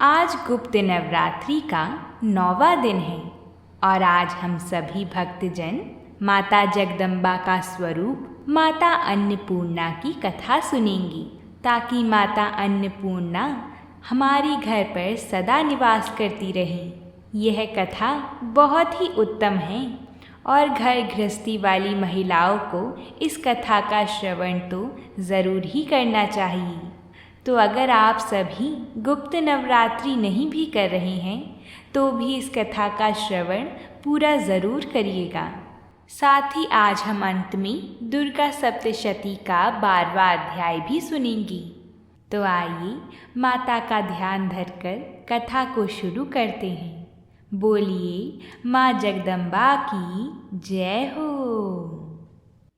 आज गुप्त नवरात्रि का 9वां दिन है और आज हम सभी भक्तजन माता जगदम्बा का स्वरूप माता अन्नपूर्णा की कथा सुनेंगी, ताकि माता अन्नपूर्णा हमारे घर पर सदा निवास करती रहे। यह कथा बहुत ही उत्तम है और घर गृहस्थी वाली महिलाओं को इस कथा का श्रवण तो ज़रूर ही करना चाहिए। तो अगर आप सभी गुप्त नवरात्रि नहीं भी कर रहे हैं तो भी इस कथा का श्रवण पूरा ज़रूर करिएगा। साथ ही आज हम अंत में दुर्गा सप्तशती का 12वां अध्याय भी सुनेंगे। तो आइए माता का ध्यान धरकर कथा को शुरू करते हैं। बोलिए माँ जगदम्बा की जय हो।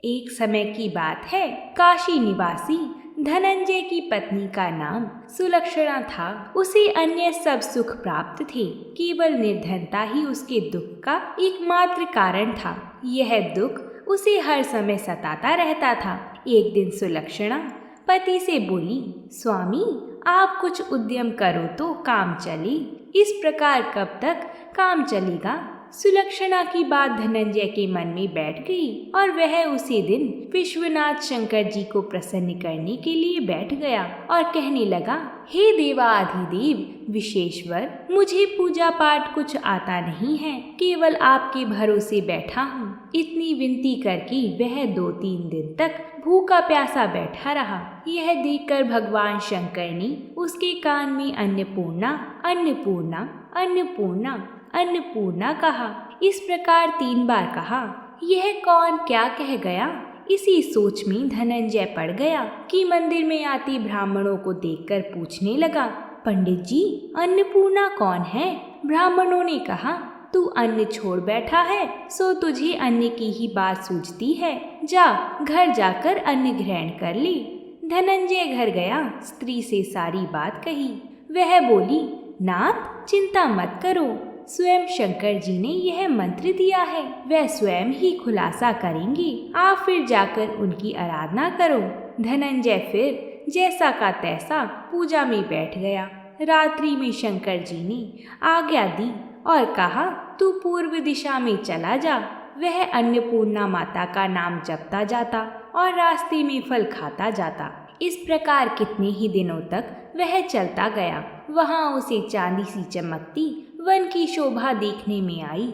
एक समय की बात है, काशी निवासी धनंजय की पत्नी का नाम सुलक्षणा था। उसे अन्य सब सुख प्राप्त थे, केवल निर्धनता ही उसके दुख का एकमात्र कारण था। यह दुख उसे हर समय सताता रहता था। एक दिन सुलक्षणा पति से बोली, स्वामी आप कुछ उद्यम करो तो काम चले, इस प्रकार कब तक काम चलेगा। सुलक्षणा की बात धनंजय के मन में बैठ गई और वह उसी दिन विश्वनाथ शंकर जी को प्रसन्न करने के लिए बैठ गया और कहने लगा, हे देवाधिदेव विशेश्वर, मुझे पूजा पाठ कुछ आता नहीं है, केवल आपके भरोसे बैठा हूँ। इतनी विनती करके वह 2-3 दिन तक भूखा प्यासा बैठा रहा। यह देखकर भगवान शंकर ने उसके कान में अन्नपूर्णा अन्नपूर्णा अन्नपूर्णा अन्नपूर्णा कहा। इस प्रकार 3 बार कहा। यह कौन क्या कह गया, इसी सोच में धनंजय पड़ गया कि मंदिर में आती ब्राह्मणों को देखकर पूछने लगा, पंडित जी अन्नपूर्णा कौन है। ब्राह्मणों ने कहा, तू अन्न छोड़ बैठा है सो तुझे अन्न की ही बात सूझती है, जा घर जाकर अन्न ग्रहण कर ले। धनंजय घर गया, स्त्री से सारी बात कही। वह बोली, नाथ चिंता मत करो, स्वयं शंकर जी ने यह मंत्र दिया है, वह स्वयं ही खुलासा करेंगे, आप फिर जाकर उनकी आराधना करो। धनंजय फिर जैसा का तैसा पूजा में बैठ गया। रात्रि में शंकर जी ने आज्ञा दी और कहा, तू पूर्व दिशा में चला जा। वह अन्नपूर्णा माता का नाम जपता जाता और रास्ते में फल खाता जाता। इस प्रकार कितने ही दिनों तक वह चलता गया। वहाँ उसे चांदी सी चमकती वन की शोभा देखने में आई,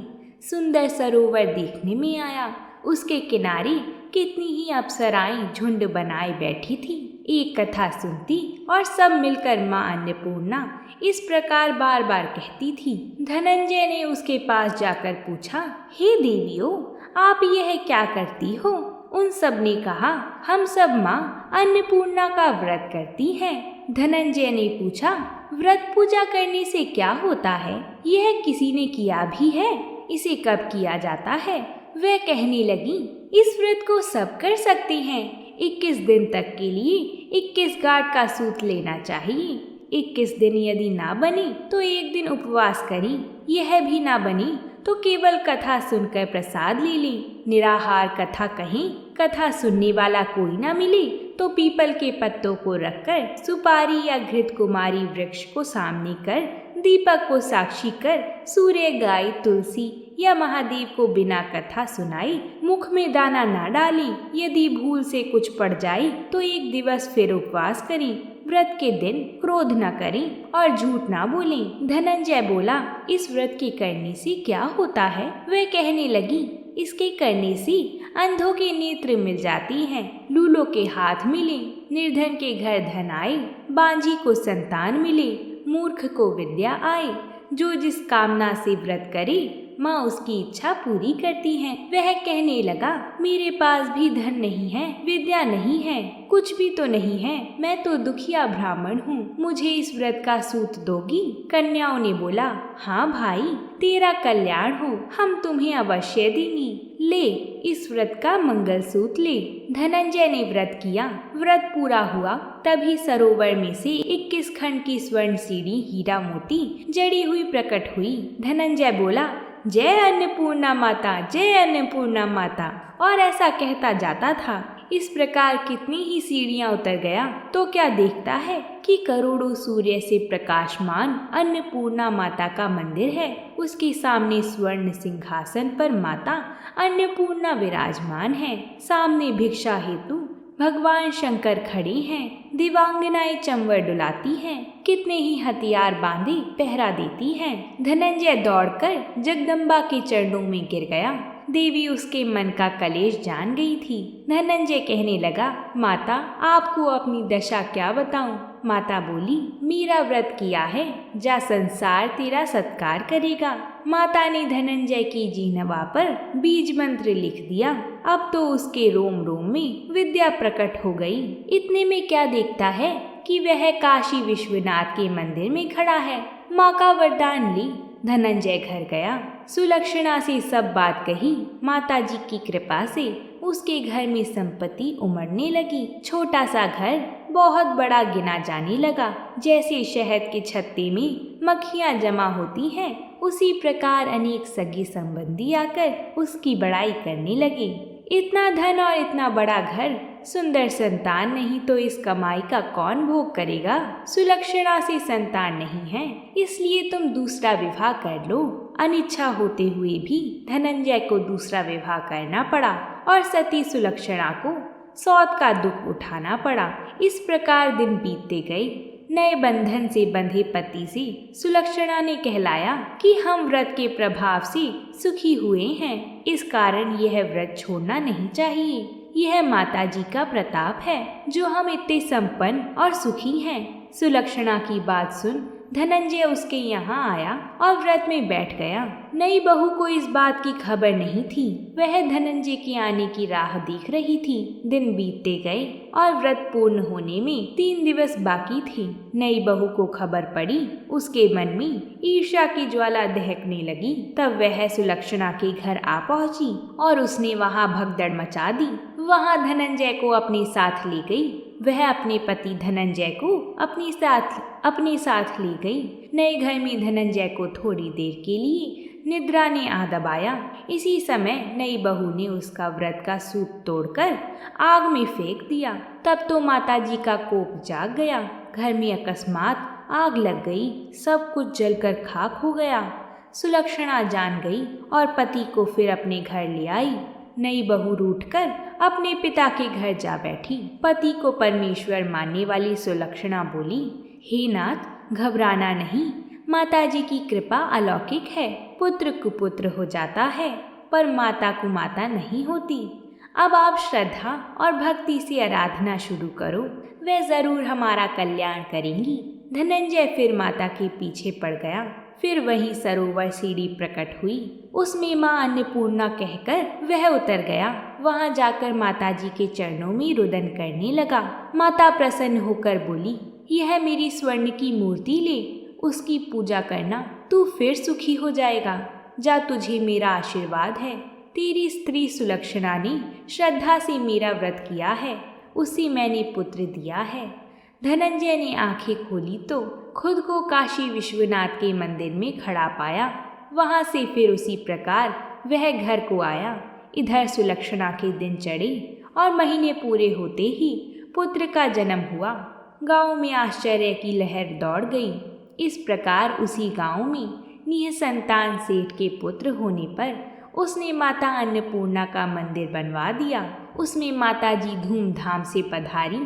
सुंदर सरोवर देखने में आया। उसके किनारे कितनी ही अप्सराएं झुंड बनाए बैठी थी, एक कथा सुनती और सब मिलकर माँ अन्नपूर्णा इस प्रकार बार बार कहती थी। धनंजय ने उसके पास जाकर पूछा, हे देवियों आप यह क्या करती हो। उन सब ने कहा, हम सब माँ अन्नपूर्णा का व्रत करती हैं। धनंजय ने पूछा, व्रत पूजा करने से क्या होता है, यह किसी ने किया भी है, इसे कब किया जाता है। वह कहने लगी, इस व्रत को सब कर सकते हैं। 21 दिन तक के लिए 21 गांठ का सूत लेना चाहिए। 21 दिन यदि ना बने तो एक दिन उपवास करी, यह भी ना बने तो केवल कथा सुनकर प्रसाद ले ली। निराहार कथा कहें, कथा सुनने वाला कोई ना मिले तो पीपल के पत्तों को रखकर सुपारी या घृत कुमारी वृक्ष को सामने कर, दीपक को साक्षी कर, सूर्य गाय तुलसी या महादेव को बिना कथा सुनाए मुख में दाना ना डालें। यदि भूल से कुछ पड़ जाए तो 1 दिवस फिर उपवास करें। व्रत के दिन क्रोध न करें और झूठ ना बोलें। धनंजय बोला, इस व्रत के करने से क्या होता है। वह कहने लगी, इसके करने से अंधों के नेत्र मिल जाती हैं, लूलों के हाथ मिले, निर्धन के घर धन आए, बांझी को संतान मिले, मूर्ख को विद्या आए। जो जिस कामना से व्रत करे माँ उसकी इच्छा पूरी करती हैं। वह कहने लगा, मेरे पास भी धन नहीं है, विद्या नहीं है, कुछ भी तो नहीं है, मैं तो दुखिया ब्राह्मण हूँ, मुझे इस व्रत का सूत दोगी। कन्याओं ने बोला, हाँ भाई तेरा कल्याण हो, हम तुम्हें अवश्य देंगे, ले इस व्रत का मंगल सूत ले। धनंजय ने व्रत किया। व्रत पूरा हुआ तभी सरोवर में से 21 खंड की स्वर्ण सीढ़ी हीरा मोती जड़ी हुई प्रकट हुई। धनंजय बोला, जय अन्नपूर्णा माता, जय अन्नपूर्णा माता, और ऐसा कहता जाता था। इस प्रकार कितनी ही सीढ़ियां उतर गया तो क्या देखता है कि करोड़ों सूर्य से प्रकाशमान अन्नपूर्णा माता का मंदिर है। उसके सामने स्वर्ण सिंहासन पर माता अन्नपूर्णा विराजमान है। सामने भिक्षा हेतु भगवान शंकर खड़े हैं। दिवांगनाएं चंवर डुलाती हैं। कितने ही हथियार बांधे पहरा देती हैं। धनंजय दौड़कर जगदम्बा के चरणों में गिर गया। देवी उसके मन का कलेश जान गई थी। धनंजय कहने लगा, माता आपको अपनी दशा क्या बताऊं। माता बोली, मेरा व्रत किया है, जा संसार तेरा सत्कार करेगा। माता ने धनंजय की जीहवा पर बीज मंत्र लिख दिया। अब तो उसके रोम रोम में विद्या प्रकट हो गई। इतने में क्या देखता है कि वह काशी विश्वनाथ के मंदिर में खड़ा है। माँ का वरदान ली धनंजय घर गया। सुलक्षणा से सब बात कही। माताजी की कृपा से उसके घर में संपत्ति उमड़ने लगी। छोटा सा घर बहुत बड़ा गिना जाने लगा। जैसे शहद के छत्ते में मक्खियां जमा होती हैं, उसी प्रकार अनेक सगे संबंधी आकर उसकी बड़ाई करने लगे। इतना धन और इतना बड़ा घर, सुंदर संतान नहीं तो इस कमाई का कौन भोग करेगा। सुलक्षणा से संतान नहीं है, इसलिए तुम दूसरा विवाह कर लो। अनिच्छा होते हुए भी धनंजय को दूसरा विवाह करना पड़ा और सती सुलक्षणा को सौत का दुख उठाना पड़ा। इस प्रकार दिन बीतते गए। नए बंधन से बंधे पति से सुलक्षणा ने कहलाया कि हम व्रत के प्रभाव से सुखी हुए हैं, इस कारण यह व्रत छोड़ना नहीं चाहिए। यह माताजी का प्रताप है जो हम इतने संपन्न और सुखी हैं। सुलक्षणा की बात सुन धनंजय उसके यहाँ आया और व्रत में बैठ गया। नई बहू को इस बात की खबर नहीं थी। वह धनंजय के आने की राह देख रही थी। दिन बीतते गए और व्रत पूर्ण होने में 3 दिवस बाकी थे। नई बहू को खबर पड़ी। उसके मन में ईर्ष्या की ज्वाला दहकने लगी। तब वह सुलक्षणा के घर आ पहुंची और उसने वहां भगदड़ मचा दी। वहां धनंजय को अपने साथ ले गई। वह अपने पति धनंजय को अपने साथ ले गई। नए घर में धनंजय को थोड़ी देर के लिए निद्रा ने आ दबाया। इसी समय नई बहू ने उसका व्रत का सूत तोड़कर आग में फेंक दिया। तब तो माताजी का कोप जाग गया। घर में अकस्मात आग लग गई। सब कुछ जलकर खाक हो गया। सुलक्षणा जान गई और पति को फिर अपने घर ले आई। नई बहू रूठकर अपने पिता के घर जा बैठी। पति को परमेश्वर मानने वाली सुलक्षणा बोली, हे नाथ, घबराना नहीं, माताजी की कृपा अलौकिक है। पुत्र कुपुत्र हो जाता है पर माता कुमाता नहीं होती। अब आप श्रद्धा और भक्ति से आराधना शुरू करो, वे जरूर हमारा कल्याण करेंगी। धनंजय फिर माता के पीछे पड़ गया। फिर वहीं सरोवर सीढ़ी प्रकट हुई। उसमें माँ अन्नपूर्णा कहकर वह उतर गया। वहां जाकर माताजी के चरणों में रुदन करने लगा। माता प्रसन्न होकर बोली, यह मेरी स्वर्ण की मूर्ति ले, उसकी पूजा करना, तू फिर सुखी हो जाएगा। जा, तुझे मेरा आशीर्वाद है। तेरी स्त्री सुलक्षणा ने श्रद्धा से मेरा व्रत किया है, उसे मैंने पुत्र दिया है। धनंजय ने आंखें खोली तो खुद को काशी विश्वनाथ के मंदिर में खड़ा पाया। वहां से फिर उसी प्रकार वह घर को आया। इधर सुलक्षणा के दिन चढ़े और महीने पूरे होते ही पुत्र का जन्म हुआ। गांव में आश्चर्य की लहर दौड़ गई। इस प्रकार उसी गांव में निःसंतान सेठ के पुत्र होने पर उसने माता अन्नपूर्णा का मंदिर बनवा दिया। उसमें माताजी धूमधाम से पधारी,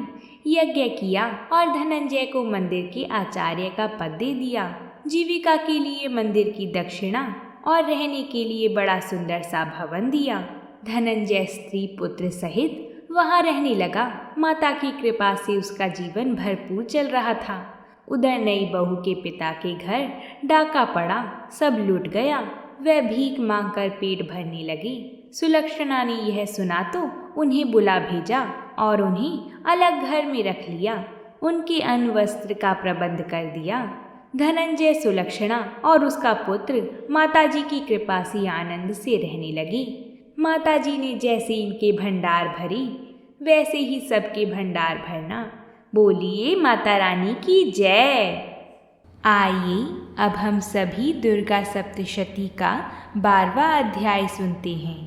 यज्ञ किया और धनंजय को मंदिर के आचार्य का पद दे दिया। जीविका के लिए मंदिर की दक्षिणा और रहने के लिए बड़ा सुंदर सा भवन दिया। धनंजय स्त्री पुत्र सहित वहां रहने लगा। माता की कृपा से उसका जीवन भरपूर चल रहा था। उधर नई बहू के पिता के घर डाका पड़ा, सब लूट गया। वह भीख मांगकर पेट भरने लगे। सुलक्षणा ने यह सुना तो उन्हें बुला भेजा और उन्हें अलग घर में रख लिया। उनके अन्न वस्त्र का प्रबंध कर दिया। धनंजय, सुलक्षणा और उसका पुत्र माताजी की कृपा से आनंद से रहने लगे। माताजी ने जैसे इनके भंडार भरे वैसे ही सबके भंडार भरना। बोलिए माता रानी की जय। आइए अब हम सभी दुर्गा सप्तशती का 12वां अध्याय सुनते हैं।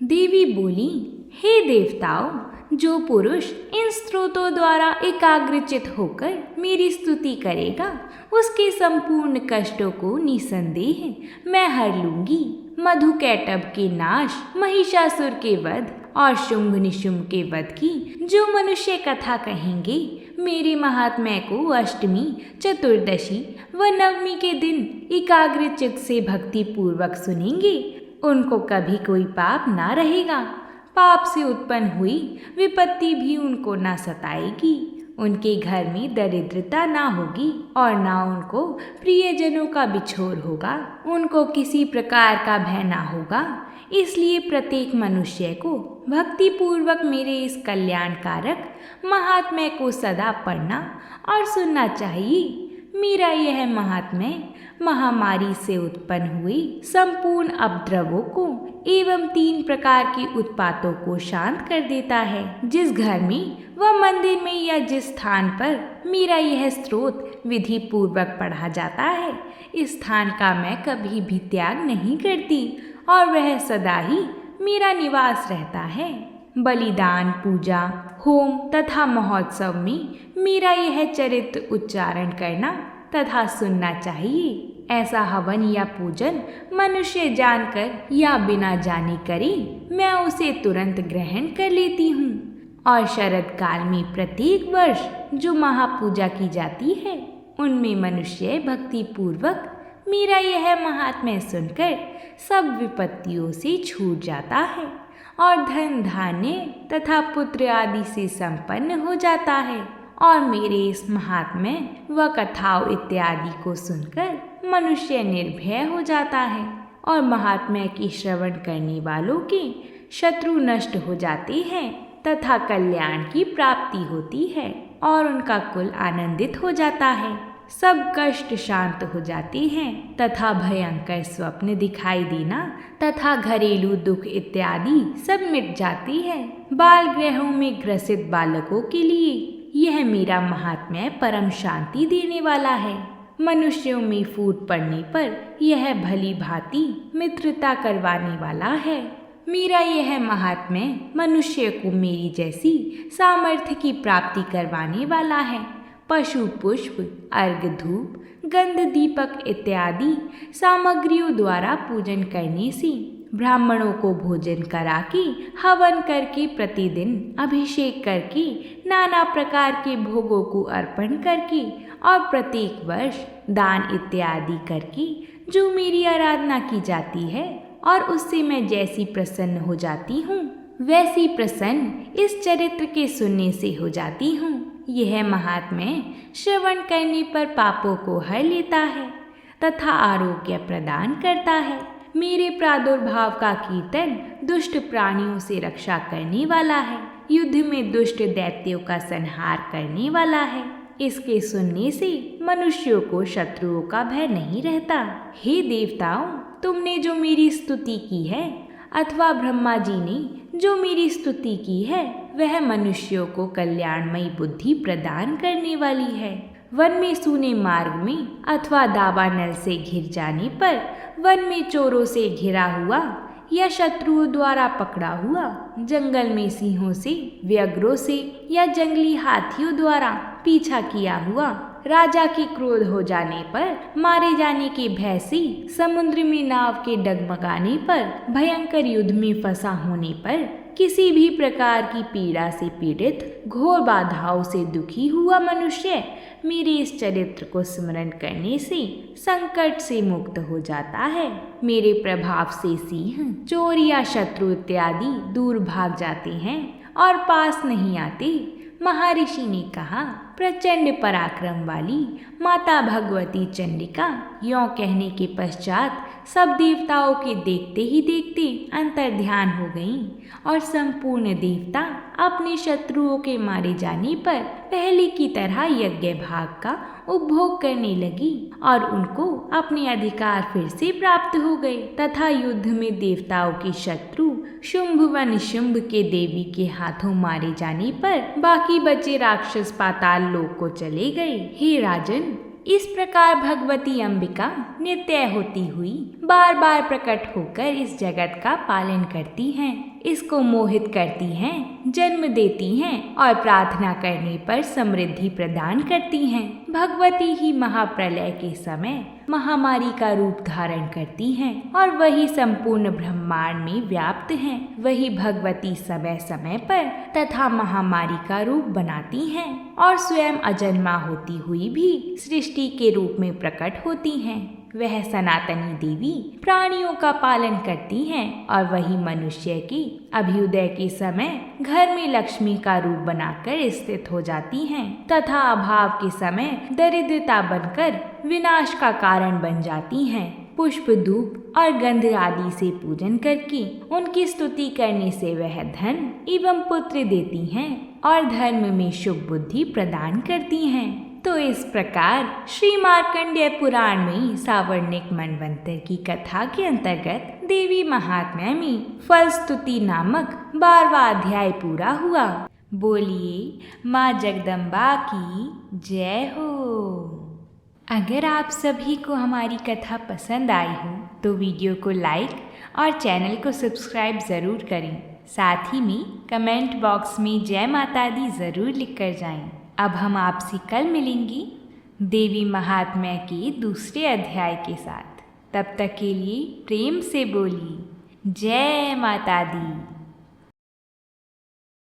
देवी बोली, हे देवताओं, जो पुरुष इन स्रोतों द्वारा एकाग्रचित होकर मेरी स्तुति करेगा उसके संपूर्ण कष्टों को निसंदेह मैं हर लूंगी। मधुकैटभ के नाश, महिषासुर के वध और शुंभ निशुंभ के वध की जो मनुष्य कथा कहेंगे, मेरे महात्म्य को अष्टमी, चतुर्दशी व नवमी के दिन एकाग्रचित से भक्ति पूर्वक सुनेंगे, उनको कभी कोई पाप ना रहेगा। पाप से उत्पन्न हुई विपत्ति भी उनको ना सताएगी। उनके घर में दरिद्रता ना होगी और ना उनको प्रियजनों का बिछोर होगा। उनको किसी प्रकार का भय ना होगा। इसलिए प्रत्येक मनुष्य को भक्ति पूर्वक मेरे इस कल्याणकारक महात्म्य को सदा पढ़ना और सुनना चाहिए। मेरा यह महात्म्य महामारी से उत्पन्न हुए संपूर्ण उपद्रवों को एवं 3 प्रकार के उत्पातों को शांत कर देता है। जिस घर में व मंदिर में या जिस स्थान पर मेरा यह स्तोत्र विधि पूर्वक पढ़ा जाता है, इस स्थान का मैं कभी भी त्याग नहीं करती और वह सदा ही मेरा निवास रहता है। बलिदान, पूजा, होम तथा महोत्सव में मेरा यह चरित्र उच्चारण करना तथा सुनना चाहिए। ऐसा हवन या पूजन मनुष्य जानकर या बिना जाने करे, मैं उसे तुरंत ग्रहण कर लेती हूँ। और शरद काल में प्रत्येक वर्ष जो महापूजा की जाती है, उनमें मनुष्य भक्ति पूर्वक मेरा यह महात्म्य सुनकर सब विपत्तियों से छूट जाता है और धन धान्य तथा पुत्र आदि से संपन्न हो जाता है। और मेरे इस महात्म्य व कथाओं इत्यादि को सुनकर मनुष्य निर्भय हो जाता है और महात्म्य की श्रवण करने वालों के शत्रु नष्ट हो जाते हैं तथा कल्याण की प्राप्ति होती है और उनका कुल आनंदित हो जाता है। सब कष्ट शांत हो जाते हैं तथा भयंकर स्वप्न दिखाई देना तथा घरेलू दुख इत्यादि सब मिट जाती है। बाल गृहों में ग्रसित बालकों के लिए यह मेरा महात्म्य परम शांति देने वाला है। मनुष्यों में फूट पड़ने पर यह भली भांति मित्रता करवाने वाला है। मेरा यह महात्म्य मनुष्य को मेरी जैसी सामर्थ्य की प्राप्ति करवाने वाला है। पशु पुष्प, अर्घ धूप, गंध दीपक इत्यादि सामग्रियों द्वारा पूजन करने से, ब्राह्मणों को भोजन करा के, हवन करके, प्रतिदिन अभिषेक करके, नाना प्रकार के भोगों को अर्पण करके और प्रत्येक वर्ष दान इत्यादि करके जो मेरी आराधना की जाती है और उससे मैं जैसी प्रसन्न हो जाती हूँ, वैसी प्रसन्न इस चरित्र के सुनने से हो जाती हूँ। यह महात्म्य श्रवण करने पर पापों को हर लेता है तथा आरोग्य प्रदान करता है। मेरे प्रादुर्भाव का कीर्तन दुष्ट प्राणियों से रक्षा करने वाला है, युद्ध में दुष्ट दैत्यों का संहार करने वाला है। इसके सुनने से मनुष्यों को शत्रुओं का भय नहीं रहता। हे देवताओं, तुमने जो मेरी स्तुति की है अथवा ब्रह्मा जी ने जो मेरी स्तुति की है, वह मनुष्यों को कल्याणमयी बुद्धि प्रदान करने वाली है। वन में सूने मार्ग में अथवा दावानल से घिर जाने पर, वन में चोरों से घिरा हुआ या शत्रुओं द्वारा पकड़ा हुआ, जंगल में सिंहों से, व्याघ्रों से या जंगली हाथियों द्वारा पीछा किया हुआ, राजा के क्रोध हो जाने पर, मारे जाने के भय से, समुद्र में नाव के डगमगाने पर, भयंकर युद्ध में फंसा होने पर, किसी भी प्रकार की पीड़ा से पीड़ित, घोर बाधाओं से दुखी हुआ मनुष्य मेरे इस चरित्र को स्मरण करने से संकट से मुक्त हो जाता है। मेरे प्रभाव से सिंह, चोर या शत्रु इत्यादि दूर भाग जाते हैं और पास नहीं आते। महर्षि ने कहा, प्रचंड पराक्रम वाली माता भगवती चंडिका यों कहने के पश्चात सब देवताओं के देखते ही देखते अंतर ध्यान हो गईं और संपूर्ण देवता अपने शत्रुओं के मारे जाने पर पहले की तरह यज्ञ भाग का उपभोग करने लगी और उनको अपने अधिकार फिर से प्राप्त हो गए तथा युद्ध में देवताओं के शत्रु शुंभ व निशुंभ के देवी के हाथों मारे जाने पर बाकी बचे राक्षस पाताल लोक को चले गए। हे राजन, इस प्रकार भगवती अंबिका नित्य होती हुई बार बार प्रकट होकर इस जगत का पालन करती हैं। इसको मोहित करती हैं, जन्म देती हैं और प्रार्थना करने पर समृद्धि प्रदान करती हैं। भगवती ही महाप्रलय के समय महामारी का रूप धारण करती हैं और वही संपूर्ण ब्रह्मांड में व्याप्त हैं। वही भगवती समय समय पर तथा महामारी का रूप बनाती हैं और स्वयं अजन्मा होती हुई भी सृष्टि के रूप में प्रकट होती हैं। वह सनातनी देवी प्राणियों का पालन करती हैं और वही मनुष्य की अभ्युदय के समय घर में लक्ष्मी का रूप बनाकर स्थित हो जाती हैं तथा अभाव के समय दरिद्रता बनकर विनाश का कारण बन जाती हैं। पुष्प, धूप और गंध आदि से पूजन करके उनकी स्तुति करने से वह धन एवं पुत्र देती हैं और धर्म में शुभ बुद्धि प्रदान करती हैं। तो इस प्रकार श्री मार्कंडेय पुराण में सावर्णिक मनवंतर की कथा के अंतर्गत देवी महात्म्य में फल स्तुति नामक 12वां अध्याय पूरा हुआ। बोलिए माँ जगदम्बा की जय हो। अगर आप सभी को हमारी कथा पसंद आई हो तो वीडियो को लाइक और चैनल को सब्सक्राइब ज़रूर करें। साथ ही में कमेंट बॉक्स में जय माता दी ज़रूर लिख कर जाएं। अब हम आपसे कल मिलेंगे देवी महात्म्य के दूसरे अध्याय के साथ। तब तक के लिए प्रेम से बोलिए जय माता दी।